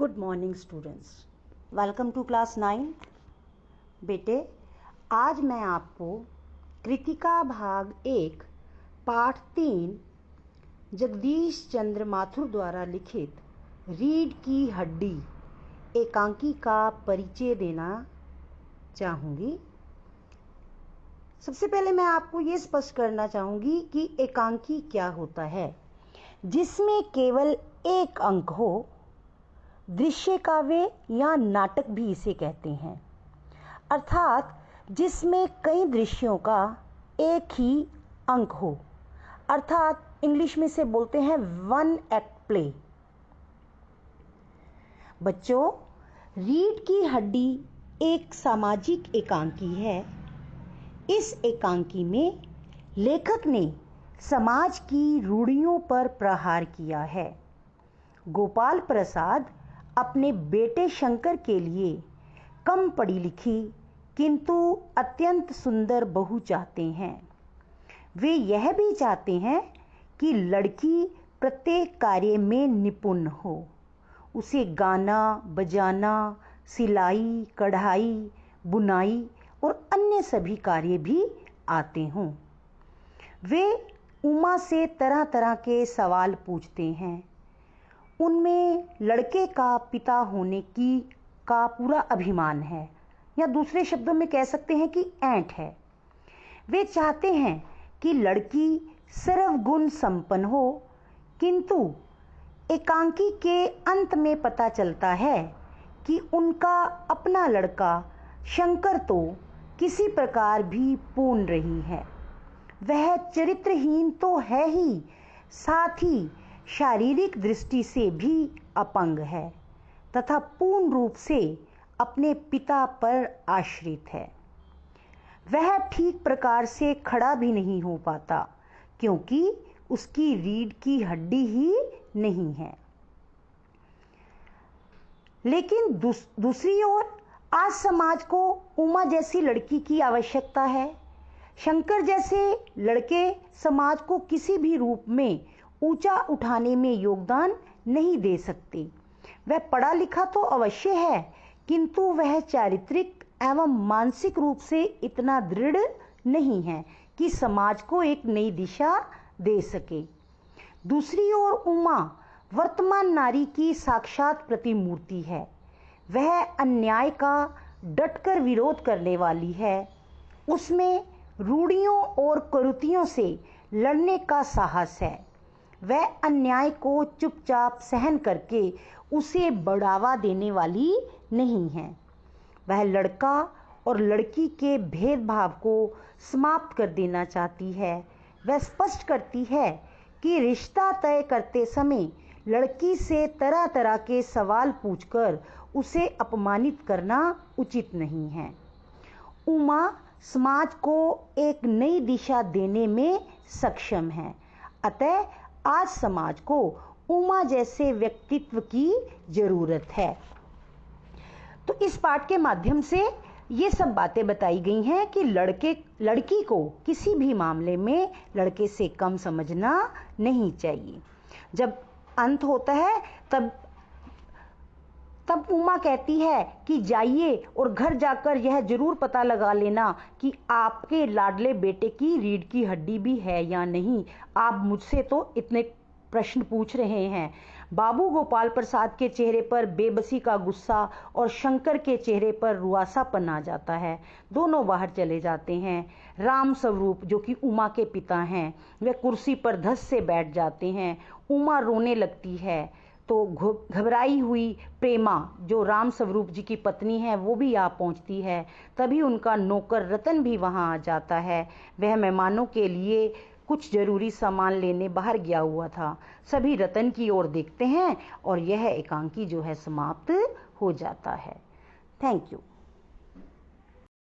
Good morning students, welcome to class 9। बेटे, आज मैं आपको कृतिका भाग 1 पाठ 3 जगदीश चंद्र माथुर द्वारा लिखित रीढ़ की हड्डी एकांकी का परिचय देना चाहूँगी। सबसे पहले मैं आपको ये स्पष्ट करना चाहूँगी कि एकांकी क्या होता है, जिसमें केवल एक अंक हो। दृश्य काव्य या नाटक भी इसे कहते हैं, अर्थात जिसमें कई दृश्यों का एक ही अंक हो, अर्थात इंग्लिश में से बोलते हैं वन एक्ट प्ले। बच्चों, रीढ़ की हड्डी एक सामाजिक एकांकी है। इस एकांकी में लेखक ने समाज की रूढ़ियों पर प्रहार किया है। गोपाल प्रसाद अपने बेटे शंकर के लिए कम पढ़ी लिखी किंतु अत्यंत सुंदर बहू चाहते हैं। वे यह भी चाहते हैं कि लड़की प्रत्येक कार्य में निपुण हो, उसे गाना बजाना, सिलाई कढ़ाई, बुनाई और अन्य सभी कार्य भी आते हों। वे उमा से तरह तरह के सवाल पूछते हैं। उनमें लड़के का पिता होने का पूरा अभिमान है, या दूसरे शब्दों में कह सकते हैं कि ऐंठ है। वे चाहते हैं कि लड़की सर्वगुण संपन्न हो, किंतु एकांकी के अंत में पता चलता है कि उनका अपना लड़का शंकर तो किसी प्रकार भी पूर्ण नहीं है। वह चरित्रहीन तो है ही, साथ ही शारीरिक दृष्टि से भी अपंग है तथा पूर्ण रूप से अपने पिता पर आश्रित है। वह ठीक प्रकार से खड़ा भी नहीं हो पाता, क्योंकि उसकी रीढ़ की हड्डी ही नहीं है। लेकिन दूसरी ओर आज समाज को उमा जैसी लड़की की आवश्यकता है। शंकर जैसे लड़के समाज को किसी भी रूप में ऊंचा उठाने में योगदान नहीं दे सकते। वह पढ़ा लिखा तो अवश्य है, किंतु वह चारित्रिक एवं मानसिक रूप से इतना दृढ़ नहीं है कि समाज को एक नई दिशा दे सके। दूसरी ओर उमा वर्तमान नारी की साक्षात प्रतिमूर्ति है। वह अन्याय का डटकर विरोध करने वाली है। उसमें रूढ़ियों और कुरीतियों से लड़ने का साहस है। वह अन्याय को चुपचाप सहन करके उसे बढ़ावा देने वाली नहीं है। वह लड़का और लड़की के भेदभाव को समाप्त कर देना चाहती है। वह स्पष्ट करती है कि रिश्ता तय करते समय लड़की से तरह तरह के सवाल पूछकर उसे अपमानित करना उचित नहीं है। उमा समाज को एक नई दिशा देने में सक्षम है। अतः आज समाज को उमा जैसे व्यक्तित्व की जरूरत है। तो इस पाठ के माध्यम से ये सब बातें बताई गई हैं कि लड़की को किसी भी मामले में लड़के से कम समझना नहीं चाहिए। जब अंत होता है तब उमा कहती है कि जाइए और घर जाकर यह जरूर पता लगा लेना कि आपके लाडले बेटे की रीढ़ की हड्डी भी है या नहीं। आप मुझसे तो इतने प्रश्न पूछ रहे हैं। बाबू गोपाल प्रसाद के चेहरे पर बेबसी का गुस्सा और शंकर के चेहरे पर रुआसापन आ जाता है। दोनों बाहर चले जाते हैं। राम स्वरूप, जो कि उमा के पिता हैं, वे कुर्सी पर धस से बैठ जाते हैं। उमा रोने लगती है तो घबराई हुई प्रेमा, जो राम स्वरूप जी की पत्नी है, वो भी आ पहुंचती है। तभी उनका नौकर रतन भी वहां आ जाता है। वह मेहमानों के लिए कुछ जरूरी सामान लेने बाहर गया हुआ था। सभी रतन की ओर देखते हैं और यह एकांकी जो है समाप्त हो जाता है। Thank you.